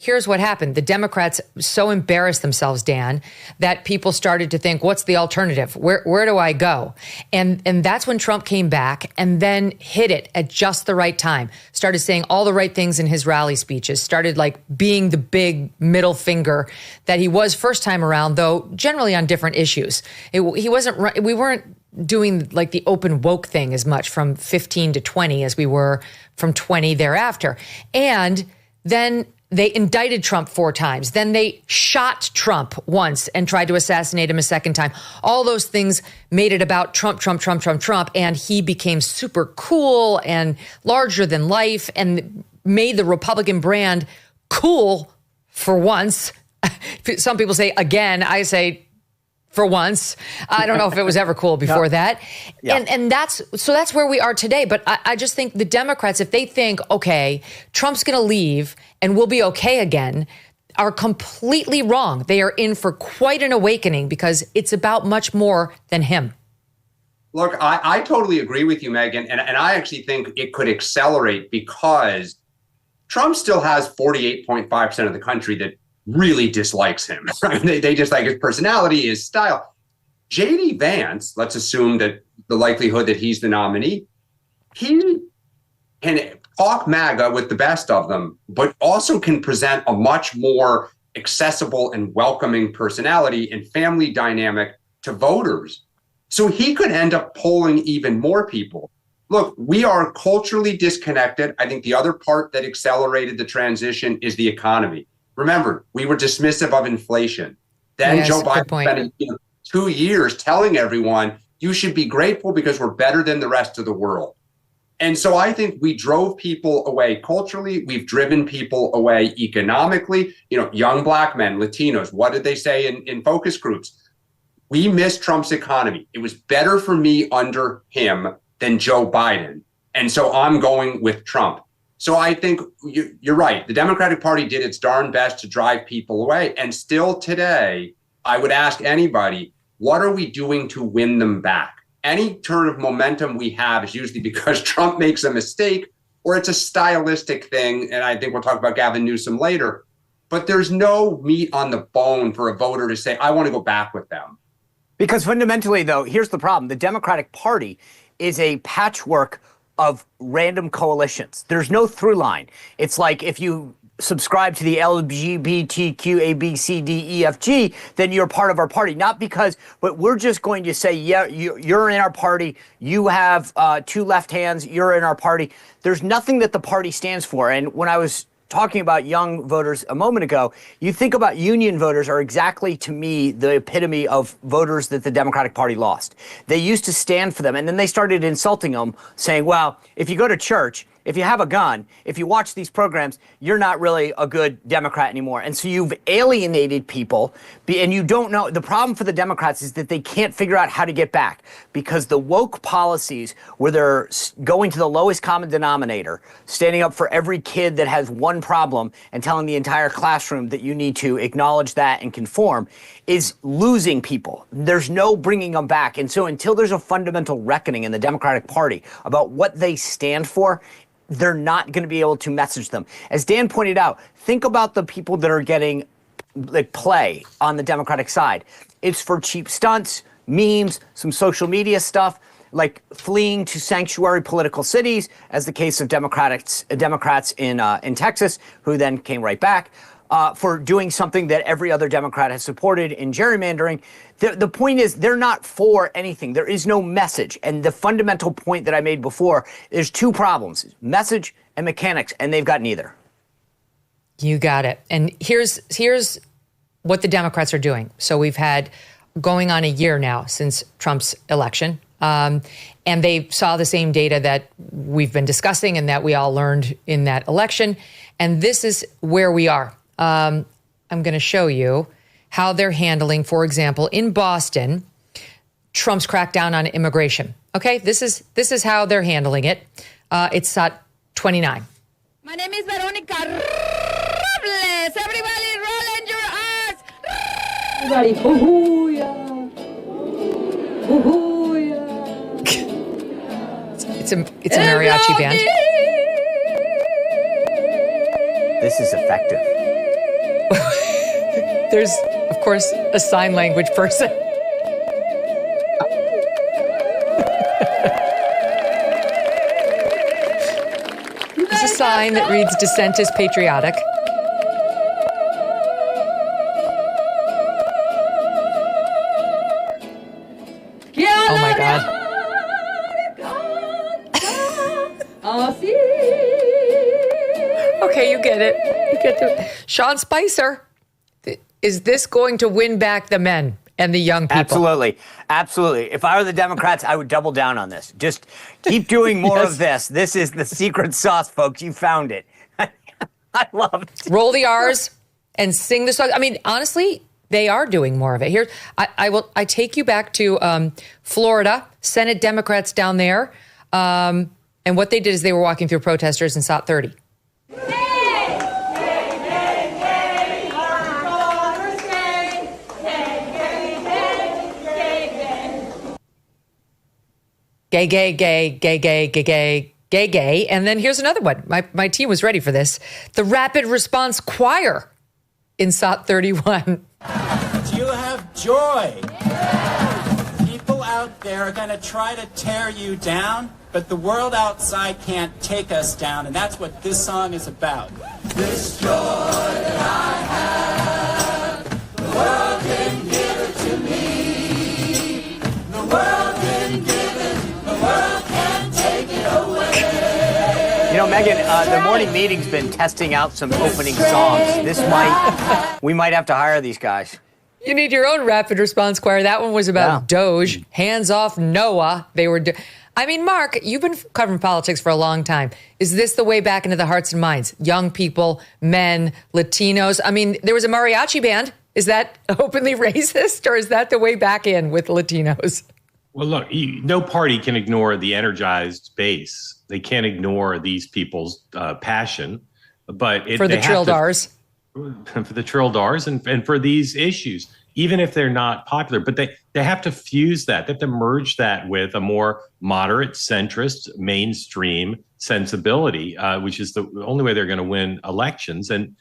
here's what happened. The Democrats so embarrassed themselves, Dan, that people started to think, what's the alternative? Where do I go? And that's when Trump came back and then hit it at just the right time. Started saying all the right things in his rally speeches. Started like being the big middle finger that he was first time around, though generally on different issues. We weren't doing like the open woke thing as much from 15 to 20 as we were from 20 thereafter. And then they indicted Trump 4 times. Then they shot Trump once and tried to assassinate him a second time. All those things made it about Trump, Trump, Trump, Trump, Trump. And he became super cool and larger than life and made the Republican brand cool for once. Some people say again, I say for once. I don't know if it was ever cool before that. Yeah. And that's where we are today. But I just think the Democrats, if they think, okay, Trump's going to leave and we'll be okay again, are completely wrong. They are in for quite an awakening because it's about much more than him. Look, I totally agree with you, Megyn. And I actually think it could accelerate because Trump still has 48.5% of the country that really dislikes him. They dislike his personality, his style. J.D. Vance, let's assume that the likelihood that he's the nominee, he can talk MAGA with the best of them, but also can present a much more accessible and welcoming personality and family dynamic to voters. So he could end up polling even more people. Look, we are culturally disconnected. I think the other part that accelerated the transition is the economy. Remember, we were dismissive of inflation. Then Joe Biden spent 2 years telling everyone, you should be grateful because we're better than the rest of the world. And so I think we drove people away culturally. We've driven people away economically. Young Black men, Latinos, what did they say in focus groups? We miss Trump's economy. It was better for me under him than Joe Biden. And so I'm going with Trump. So I think you're right. The Democratic Party did its darn best to drive people away. And still today, I would ask anybody, what are we doing to win them back? Any turn of momentum we have is usually because Trump makes a mistake or it's a stylistic thing. And I think we'll talk about Gavin Newsom later. But there's no meat on the bone for a voter to say, I want to go back with them. Because fundamentally, though, here's the problem. The Democratic Party is a patchwork of random coalitions. There's no through line. It's like if you subscribe to the LGBTQ ABCDEFG, then you're part of our party. Not because, but we're just going to say, yeah, you're in our party. You have 2 left hands. You're in our party. There's nothing that the party stands for. And when I was talking about young voters a moment ago, you think about union voters are exactly, to me, the epitome of voters that the Democratic Party lost. They used to stand for them, and then they started insulting them, saying, well, if you go to church, if you have a gun, if you watch these programs, you're not really a good Democrat anymore. And so you've alienated people, and you don't know. The problem for the Democrats is that they can't figure out how to get back because the woke policies where they're going to the lowest common denominator, standing up for every kid that has one problem and telling the entire classroom that you need to acknowledge that and conform, is losing people. There's no bringing them back. And so until there's a fundamental reckoning in the Democratic Party about what they stand for, they're not going to be able to message them. As Dan pointed out, think about the people that are getting play on the Democratic side. It's for cheap stunts, memes, some social media stuff, like fleeing to sanctuary political cities, as the case of Democrats in Texas, who then came right back. For doing something that every other Democrat has supported in gerrymandering. The point is they're not for anything. There is no message. And the fundamental point that I made before, there's 2 problems, message and mechanics, and they've got neither. You got it. And here's what the Democrats are doing. So we've had going on a year now since Trump's election. And they saw the same data that we've been discussing and that we all learned in that election. And this is where we are. I'm going to show you how they're handling, for example, in Boston, Trump's crackdown on immigration. Okay, this is how they're handling it. It's at 29. My name is Veronica Robles. Everybody roll in your eyes. Everybody, hoo-hoo-ya. Hoo-hoo-ya. It's a mariachi band. This is effective. There's, of course, a sign language person. There's a sign that reads "Dissent is patriotic." Oh my God. Okay, you get it. You get it. Sean Spicer, is this going to win back the men and the young people? Absolutely. Absolutely. If I were the Democrats, I would double down on this. Just keep doing more of this. This is the secret sauce, folks. You found it. I love it. Roll the R's and sing the song. I mean, honestly, they are doing more of it. Here, I take you back to Florida, Senate Democrats down there. And what they did is they were walking through protesters and sought 30. Gay, gay, gay, gay, gay, gay, gay, gay, gay. And then here's another one. My team was ready for this. The Rapid Response Choir in SOT 31. Do you have joy? People out there are going to try to tear you down, but the world outside can't take us down, and that's what this song is about. This joy that I have, the world didn't give it to me. The world didn't give it, the world can't take it away. You know, Megyn, the morning meeting's been testing out some opening songs. We might have to hire these guys. You need your own rapid response choir. That one was about Doge, hands off Noah. I mean, Mark, you've been covering politics for a long time. Is this the way back into the hearts and minds? Young people, men, Latinos. I mean, there was a mariachi band. Is that openly racist, or is that the way back in with Latinos? Well, look, no party can ignore the energized base. They can't ignore these people's passion. But for the Trildars. For the Trildars and for these issues, even if they're not popular, but they have to fuse that. They have to merge that with a more moderate, centrist, mainstream sensibility, which is the only way they're going to win elections. And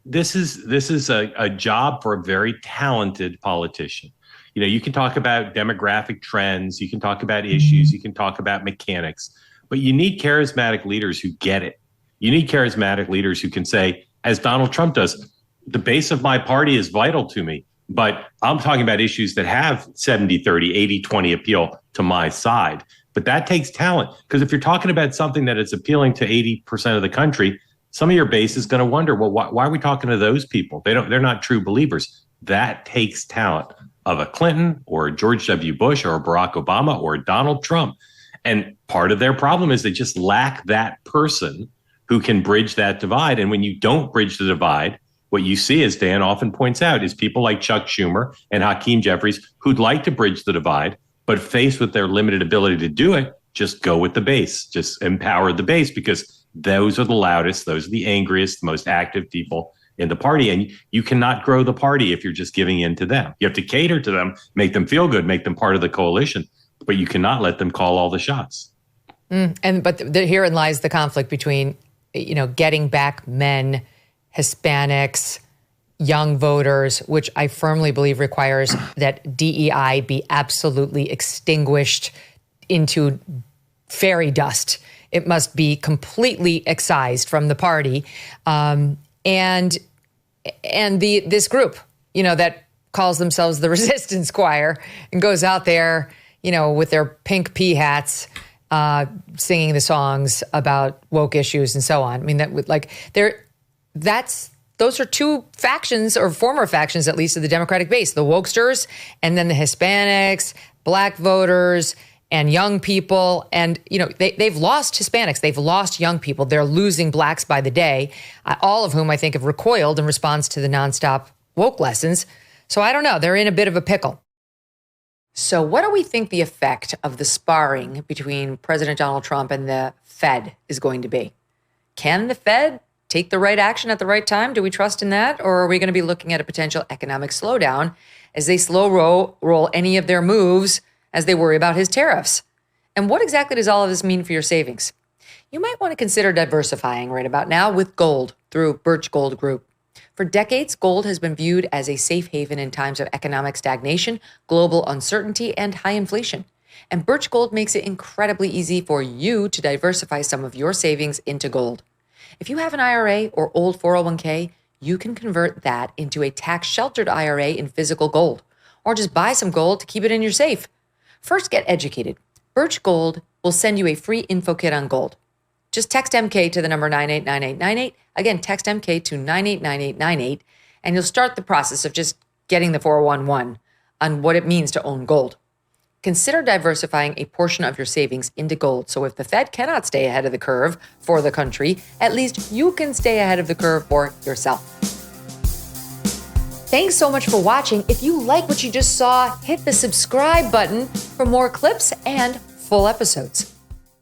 this is a job for a very talented politician. You know, you can talk about demographic trends, you can talk about issues, you can talk about mechanics, but you need charismatic leaders who get it. You need charismatic leaders who can say, as Donald Trump does, the base of my party is vital to me, but I'm talking about issues that have 70-30, 80-20 appeal to my side. But that takes talent, because if you're talking about something that is appealing to 80% of the country, some of your base is going to wonder, well, why are we talking to those people? They're not true believers. That takes talent of a Clinton or a George W. Bush or a Barack Obama or a Donald Trump. And part of their problem is they just lack that person who can bridge that divide. And when you don't bridge the divide, what you see, as Dan often points out, is people like Chuck Schumer and Hakeem Jeffries who'd like to bridge the divide, but faced with their limited ability to do it, just go with the base, just empower the base, because those are the loudest, those are the angriest, the most active people in the party. And you cannot grow the party if you're just giving in to them. You have to cater to them, make them feel good, make them part of the coalition, but you cannot let them call all the shots. But herein lies the conflict between, you know, getting back men, Hispanics, young voters, which I firmly believe requires that DEI be absolutely extinguished into fairy dust. It must be completely excised from the party. And this group, you know, that calls themselves the Resistance Choir and goes out there, you know, with their pink pea hats, singing the songs about woke issues and so on. I mean, those are two factions, or former factions at least, of the Democratic base: the wokesters, and then the Hispanics, black voters, and young people. And, you know, they've lost Hispanics. They've lost young people. They're losing blacks by the day, all of whom I think have recoiled in response to the nonstop woke lessons. So I don't know. They're in a bit of a pickle. So what do we think the effect of the sparring between President Donald Trump and the Fed is going to be? Can the Fed take the right action at the right time? Do we trust in that? Or are we going to be looking at a potential economic slowdown as they slow roll any of their moves as they worry about his tariffs? And what exactly does all of this mean for your savings? You might want to consider diversifying right about now with gold through Birch Gold Group. For decades, gold has been viewed as a safe haven in times of economic stagnation, global uncertainty, and high inflation. And Birch Gold makes it incredibly easy for you to diversify some of your savings into gold. If you have an IRA or old 401k, you can convert that into a tax-sheltered IRA in physical gold, or just buy some gold to keep it in your safe. First, get educated. Birch Gold will send you a free info kit on gold. Just text MK to the number 989898. Again, text MK to 989898, and you'll start the process of just getting the 411 on what it means to own gold. Consider diversifying a portion of your savings into gold. So if the Fed cannot stay ahead of the curve for the country, at least you can stay ahead of the curve for yourself. Thanks so much for watching. If you like what you just saw, hit the subscribe button for more clips and full episodes.